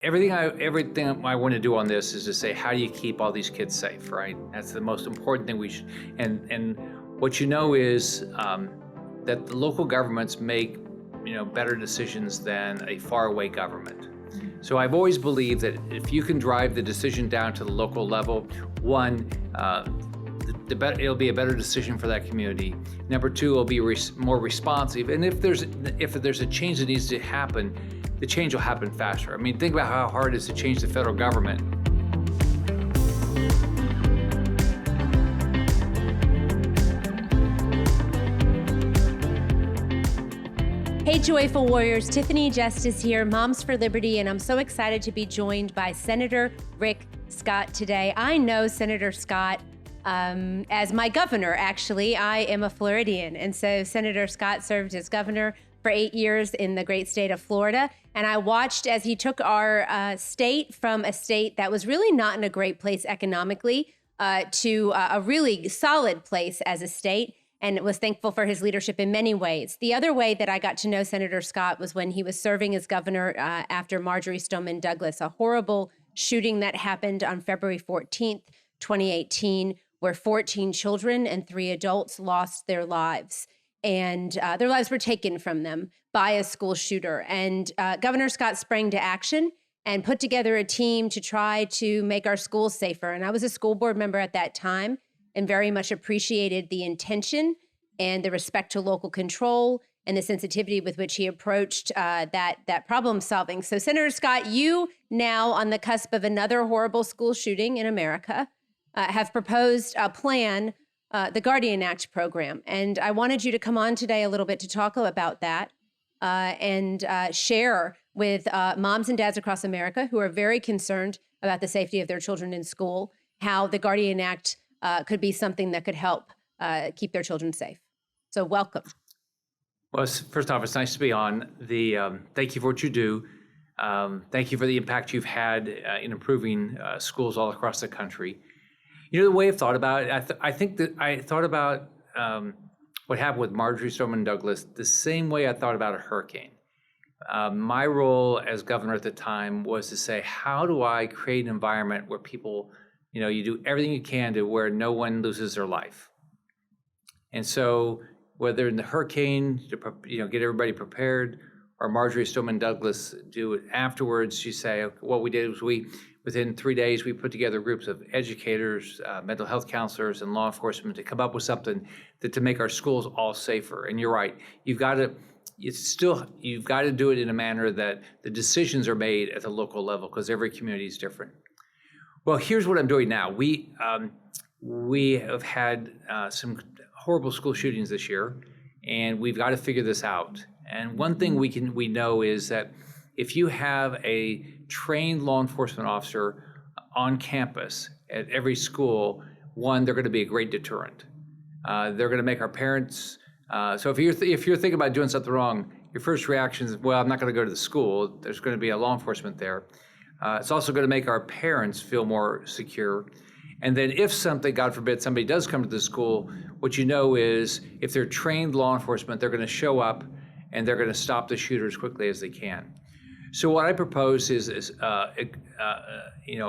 Everything I want to do on this is to say, how do you keep all these kids safe, right? That's the most important thing we should. And what you know is that the local governments make better decisions than a faraway government. So I've always believed that if you can drive the decision down to the local level, one, it'll be a better decision for that community. Number two, it'll be more responsive. And if there's a change that needs to happen, the change will happen faster. I mean, think about how hard it is to change the federal government. Hey, Joyful Warriors, Tiffany Justice here, Moms for Liberty, and I'm so excited to be joined by Senator Rick Scott today. I know Senator Scott as my governor, actually. I am a Floridian, and so Senator Scott served as governor for 8 years in the great state of Florida, and I watched as he took our state from a state that was really not in a great place economically to a really solid place as a state, and was thankful for his leadership in many ways. The other way that I got to know Senator Scott was when he was serving as governor after Marjory Stoneman Douglas, a horrible shooting that happened on February 14th, 2018, where 14 children and 3 adults lost their lives. And their lives were taken from them by a school shooter. And Governor Scott sprang to action and put together a team to try to make our schools safer. And I was a school board member at that time and very much appreciated the intention and the respect to local control and the sensitivity with which he approached that problem solving. So Senator Scott, you now on the cusp of another horrible school shooting in America have proposed a plan, the Guardian Act program. And I wanted you to come on today a little bit to talk about that and share with moms and dads across America who are very concerned about the safety of their children in school, how the Guardian Act could be something that could help keep their children safe. So welcome. Well, first off, it's nice to be on. Thank you for what you do. Thank you for the impact you've had in improving schools all across the country. The way I've thought about it, I think that I thought about what happened with Marjory Stoneman Douglas the same way I thought about a hurricane. My role as governor at the time was to say, how do I create an environment where people, you do everything you can to where no one loses their life. And so whether in the hurricane, to get everybody prepared, or Marjory Stoneman Douglas do it afterwards, you say, what we did was within 3 days, we put together groups of educators, mental health counselors, and law enforcement to come up with something to make our schools all safer. And you're right, you've got to do it in a manner that the decisions are made at the local level because every community is different. Well, here's what I'm doing now. We have had some horrible school shootings this year, and we've got to figure this out. And one thing we know is that if you have a trained law enforcement officer on campus at every school, one, they're going to be a great deterrent. They're going to make our parents. So if you're thinking about doing something wrong, your first reaction is, well, I'm not going to go to the school. There's going to be a law enforcement there. It's also going to make our parents feel more secure. And then if something, God forbid, somebody does come to the school, what you know is if they're trained law enforcement, they're going to show up and they're going to stop the shooter as quickly as they can. So what I propose is a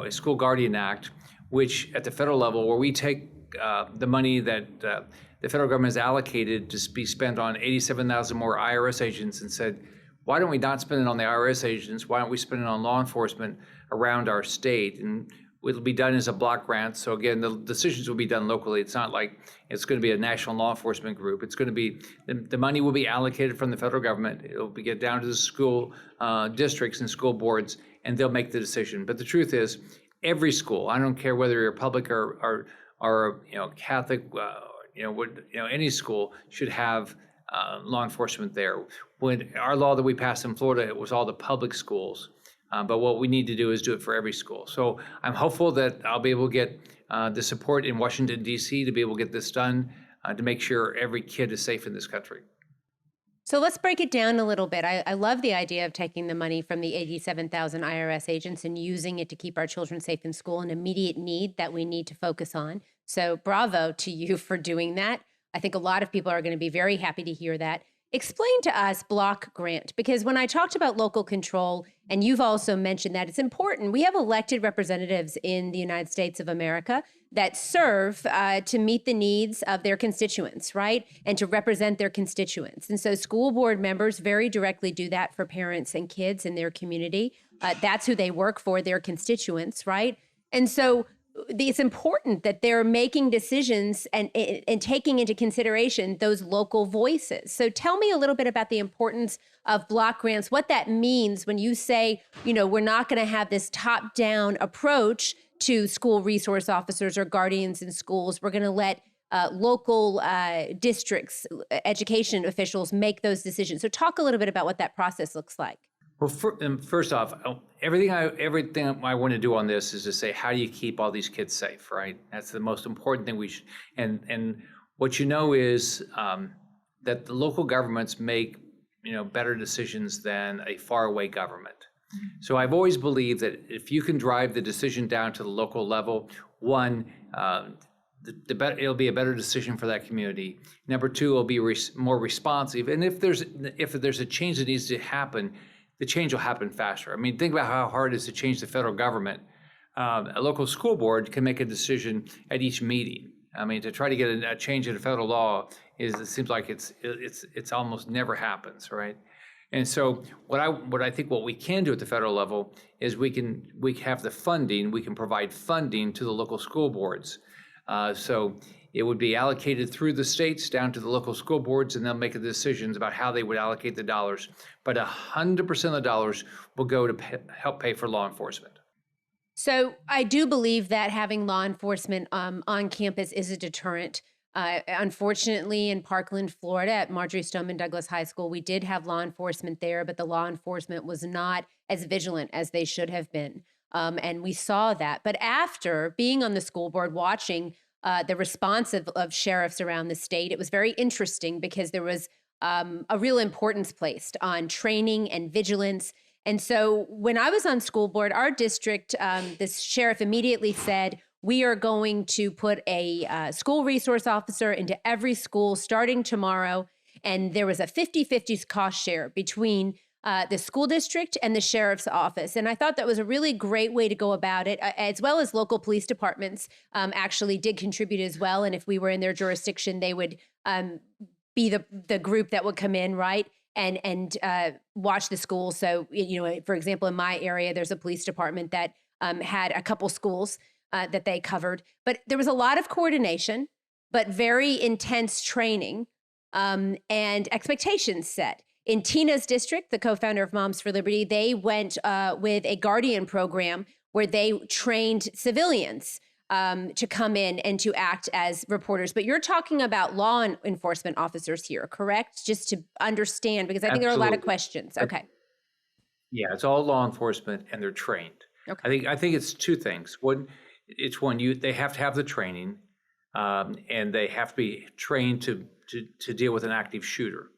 School Guardian Act, which at the federal level, where we take the money that the federal government has allocated to be spent on 87,000 more IRS agents and said, why don't we not spend it on the IRS agents? Why don't we spend it on law enforcement around our state? And it'll be done as a block grant. So again, the decisions will be done locally. It's not like it's going to be a national law enforcement group. It's going to be, the money will be allocated from the federal government. It'll get down to the school districts and school boards, and they'll make the decision. But the truth is, every school, I don't care whether you're public or Catholic, any school should have law enforcement there. When our law that we passed in Florida, it was all the public schools. But what we need to do is do it for every school. So I'm hopeful that I'll be able to get the support in Washington, D.C. to be able to get this done, to make sure every kid is safe in this country. So let's break it down a little bit. I love the idea of taking the money from the 87,000 IRS agents and using it to keep our children safe in school, an immediate need that we need to focus on. So bravo to you for doing that. I think a lot of people are going to be very happy to hear that. Explain to us block grant, because when I talked about local control, and you've also mentioned that it's important, we have elected representatives in the United States of America that serve to meet the needs of their constituents, right? And to represent their constituents. And so school board members very directly do that for parents and kids in their community. That's who they work for, their constituents, right? And so it's important that they're making decisions and taking into consideration those local voices. So tell me a little bit about the importance of block grants, what that means when you say, we're not going to have this top-down approach to school resource officers or guardians in schools. We're going to let local districts, education officials make those decisions. So talk a little bit about what that process looks like. Well, first off, everything I want to do on this is to say, how do you keep all these kids safe, right? That's the most important thing we should. And what is that the local governments make better decisions than a faraway government. So I've always believed that if you can drive the decision down to the local level, one, it'll be a better decision for that community. Number two, it'll be more responsive. And if there's a change that needs to happen, the change will happen faster. I mean, think about how hard it is to change the federal government. A local school board can make a decision at each meeting. I mean, to try to get a change in a federal law it seems like it's almost never happens, right? And so what we can do at the federal level is we have the funding, we can provide funding to the local school boards. So it would be allocated through the states down to the local school boards, and they'll make the decisions about how they would allocate the dollars. But 100% of the dollars will go to help pay for law enforcement. So I do believe that having law enforcement on campus is a deterrent. Unfortunately, in Parkland, Florida, at Marjorie Stoneman Douglas High School, we did have law enforcement there, but the law enforcement was not as vigilant as they should have been. And we saw that. But after being on the school board, watching the response of sheriffs around the state, it was very interesting because there was a real importance placed on training and vigilance. And so when I was on school board, our district, this sheriff immediately said, we are going to put a school resource officer into every school starting tomorrow. And there was a 50-50 cost share between the school district and the sheriff's office. And I thought that was a really great way to go about it, as well as local police departments actually did contribute as well. And if we were in their jurisdiction, they would be the group that would come in, right? And watch the school. So, for example, in my area, there's a police department that had a couple schools that they covered. But there was a lot of coordination, but very intense training and expectations set. In Tina's district, the co-founder of Moms for Liberty, they went with a Guardian program where they trained civilians to come in and to act as reporters. But you're talking about law enforcement officers here, correct? Just to understand, because I think there are a lot of questions. Okay. Yeah, it's all law enforcement and they're trained. Okay. I think it's two things. They have to have the training and they have to be trained to deal with an active shooter.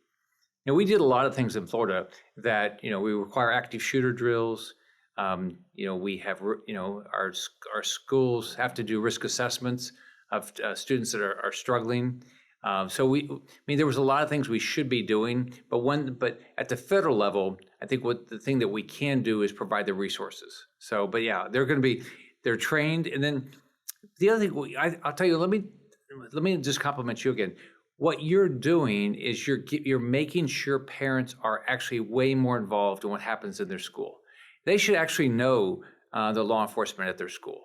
We did a lot of things in Florida that, we require active shooter drills. We have, our schools have to do risk assessments of students that are struggling. There was a lot of things we should be doing, but at the federal level, I think the thing that we can do is provide the resources. So, but yeah, they're trained. And then the other thing, I'll tell you, let me just compliment you again. What you're doing is you're making sure parents are actually way more involved in what happens in their school. They should actually know the law enforcement at their school.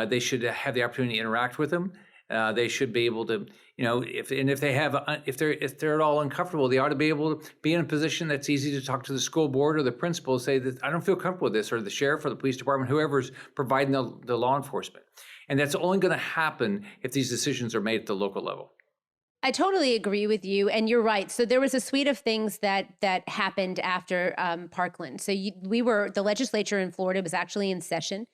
They should have the opportunity to interact with them. They should be able to, if they're at all uncomfortable, they ought to be able to be in a position that's easy to talk to the school board or the principal, say that I don't feel comfortable with this, or the sheriff or the police department, whoever's providing the law enforcement. And that's only going to happen if these decisions are made at the local level. I totally agree with you, and you're right. So there was a suite of things that happened after Parkland. So the legislature in Florida was actually in session,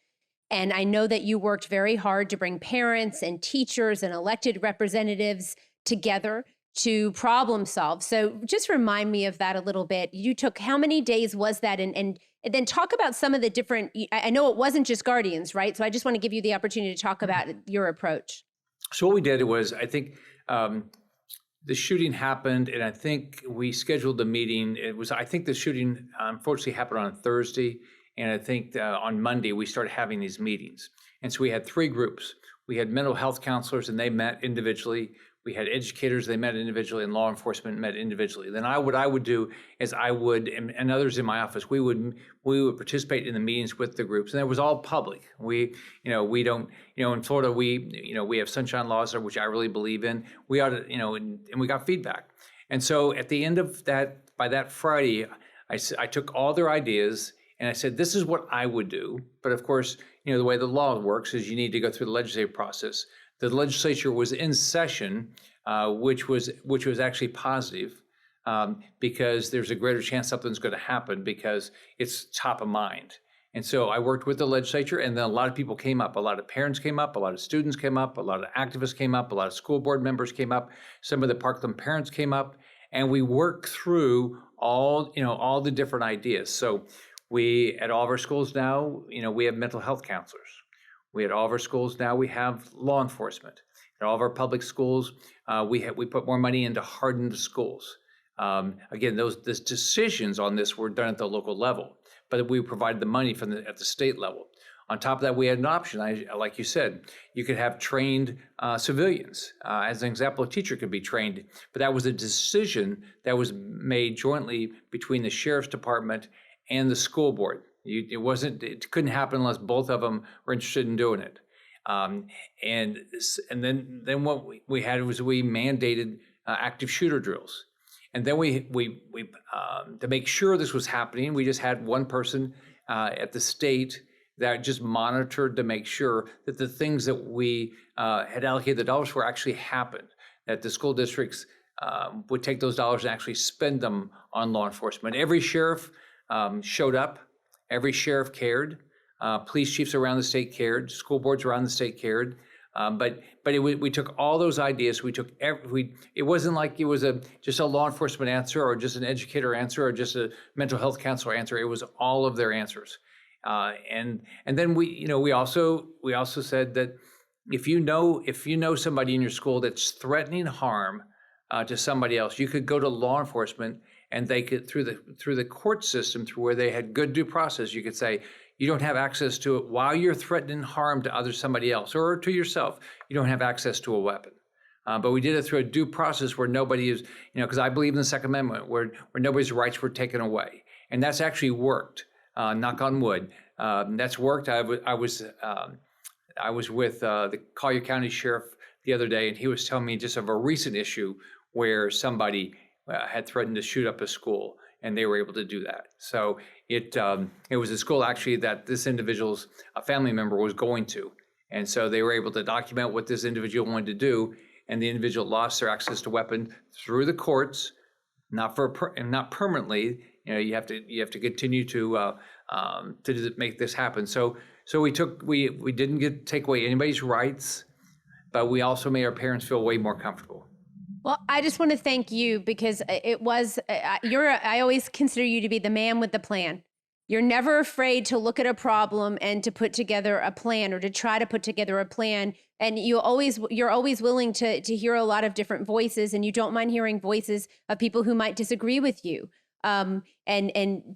and I know that you worked very hard to bring parents and teachers and elected representatives together to problem solve. So just remind me of that a little bit. You took, how many days was that? And then talk about some of the different, I know it wasn't just Guardians, right? So I just want to give you the opportunity to talk about your approach. So what we did was, I think, the shooting happened, and I think we scheduled the meeting. I think the shooting unfortunately happened on Thursday, and I think on Monday we started having these meetings. And so we had three groups. We had mental health counselors, and they met individually. We had educators, they met individually, and law enforcement met individually. Then what I would do is and others in my office, we would participate in the meetings with the groups, and it was all public. We don't, in Florida, we have sunshine laws, which I really believe in. We ought to, and we got feedback. And so at the end of that, by that Friday, I took all their ideas and I said, this is what I would do. But of course, the way the law works is you need to go through the legislative process. The legislature was in session, which was actually positive, because there's a greater chance something's going to happen because it's top of mind. And so I worked with the legislature, and then a lot of people came up. A lot of parents came up, a lot of students came up, a lot of activists came up, a lot of school board members came up, some of the Parkland parents came up, and we worked through all the different ideas. So we, at all of our schools now, we have mental health counselors. We at all of our schools now, we have law enforcement. At all of our public schools, we put more money into harden the schools. Again, those decisions on this were done at the local level, but we provided the money at the state level. On top of that, we had an option. Like you said, you could have trained civilians. As an example, a teacher could be trained, but that was a decision that was made jointly between the sheriff's department and the school board. It couldn't happen unless both of them were interested in doing it. And then what we had was we mandated active shooter drills. And then we to make sure this was happening, we just had one person at the state that just monitored to make sure that the things that we had allocated the dollars for actually happened, that the school districts would take those dollars and actually spend them on law enforcement. Every sheriff showed up. Every sheriff cared. Police chiefs around the state cared. School boards around the state cared. But we took all those ideas. It wasn't like it was just a law enforcement answer or just an educator answer or just a mental health counselor answer. It was all of their answers. And then we also said that if you know somebody in your school that's threatening harm to somebody else, you could go to law enforcement, and they could, through the court system, through where they had good due process, you could say, you don't have access to it while you're threatening harm to somebody else or to yourself. You don't have access to a weapon. But we did it through a due process where nobody is, because I believe in the Second Amendment, where nobody's rights were taken away. And that's actually worked, knock on wood. That's worked. I was with the Collier County Sheriff the other day, and he was telling me just of a recent issue where somebody had threatened to shoot up a school, and they were able to do that. So it was a school actually that this individual's a family member was going to, and so they were able to document what this individual wanted to do, and the individual lost their access to weapon through the courts, not permanently. You have to continue to make this happen. So we didn't take away anybody's rights, but we also made our parents feel way more comfortable. Well, I just want to thank you because I always consider you to be the man with the plan. You're never afraid to look at a problem and to put together a plan or to try to put together a plan. And you're always willing to hear a lot of different voices, and you don't mind hearing voices of people who might disagree with you, and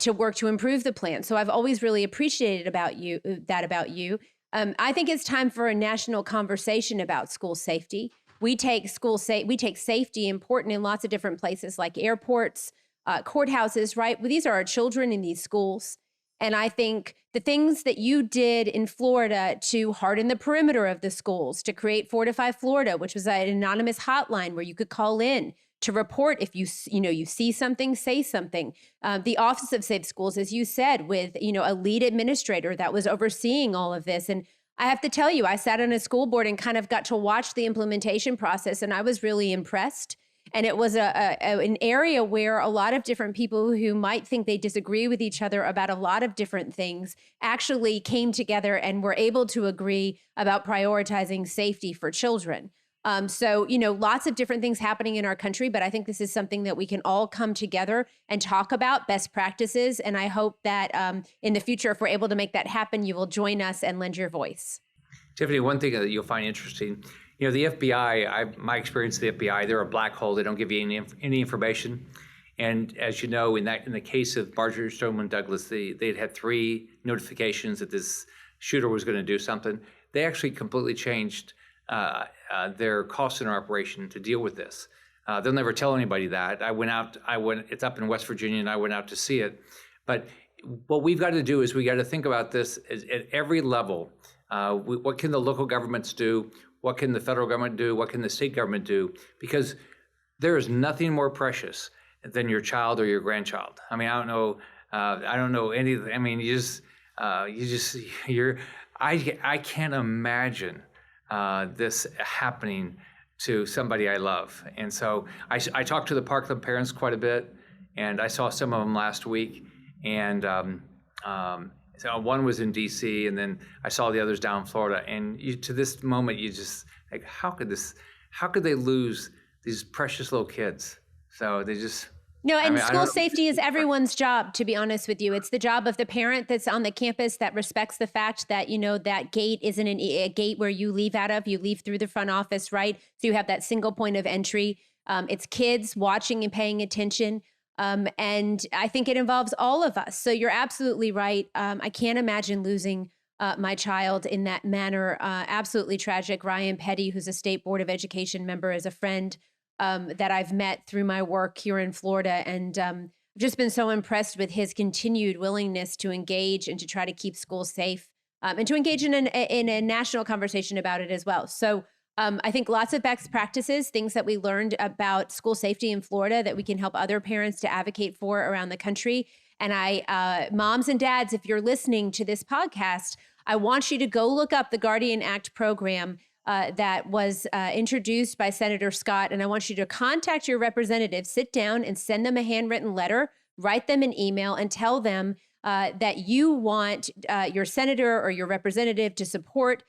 to work to improve the plan. So I've always really appreciated about you. I think it's time for a national conversation about school safety. We take safety important in lots of different places like airports, courthouses, right? Well, these are our children in these schools. And I think the things that you did in Florida to harden the perimeter of the schools, to create Fortify Florida, which was an anonymous hotline where you could call in to report if you see something, say something. The Office of Safe Schools, as you said, with a lead administrator that was overseeing all of this. And I have to tell you, I sat on a school board and kind of got to watch the implementation process, and I was really impressed. And it was an area where a lot of different people who might think they disagree with each other about a lot of different things actually came together and were able to agree about prioritizing safety for children. So, lots of different things happening in our country, but I think this is something that we can all come together and talk about best practices. And I hope that in the future, if we're able to make that happen, you will join us and lend your voice. Tiffany, one thing that you'll find interesting You know, the FBI, my experience with the FBI, they're a black hole. They don't give you any information. And as you know, in the case of Marjorie Stoneman Douglas, they'd had 3 notifications that this shooter was going to do something. They actually completely changed their call center operation to deal with this. They'll never tell anybody that. It's up in West Virginia, and I went out to see it. But what we've got to do is we got to think about this at every level. What can the local governments do? What can the federal government do? What can the state government do? Because there is nothing more precious than your child or your grandchild. I mean, I don't know anything. I mean, I can't imagine this happening to somebody I love. And so I talked to the Parkland parents quite a bit, and I saw some of them last week. And so one was in DC, and then I saw the others down in Florida. And to this moment, you just like, how could they lose these precious little kids? So they just. No, and school safety is everyone's job, to be honest with you. It's the job of the parent that's on the campus that respects the fact that, you know, that gate isn't a gate where you leave out of. You leave through the front office, right? So you have that single point of entry. It's kids watching and paying attention. And I think it involves all of us. So you're absolutely right. I can't imagine losing my child in that manner. Absolutely tragic. Ryan Petty, who's a state board of education member, is a friend that I've met through my work here in Florida. And I've just been so impressed with his continued willingness to engage and to try to keep schools safe and to engage in a national conversation about it as well. So I think lots of best practices, things that we learned about school safety in Florida that we can help other parents to advocate for around the country. And moms and dads, if you're listening to this podcast, I want you to go look up the Guardian Act program that was introduced by Senator Scott. And I want you to contact your representative, sit down and send them a handwritten letter, write them an email, and tell them that you want your senator or your representative to support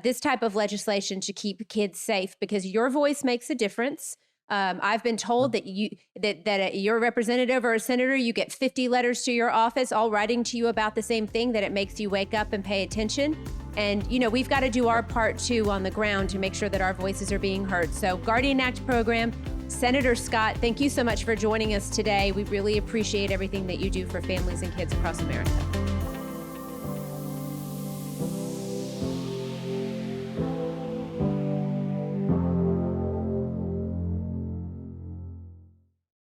this type of legislation to keep kids safe, because your voice makes a difference. I've been told that you're a representative or a senator, you get 50 letters to your office all writing to you about the same thing, that it makes you wake up and pay attention. And, you know, we've got to do our part, too, on the ground to make sure that our voices are being heard. So Guardian Act program, Senator Scott, thank you so much for joining us today. We really appreciate everything that you do for families and kids across America.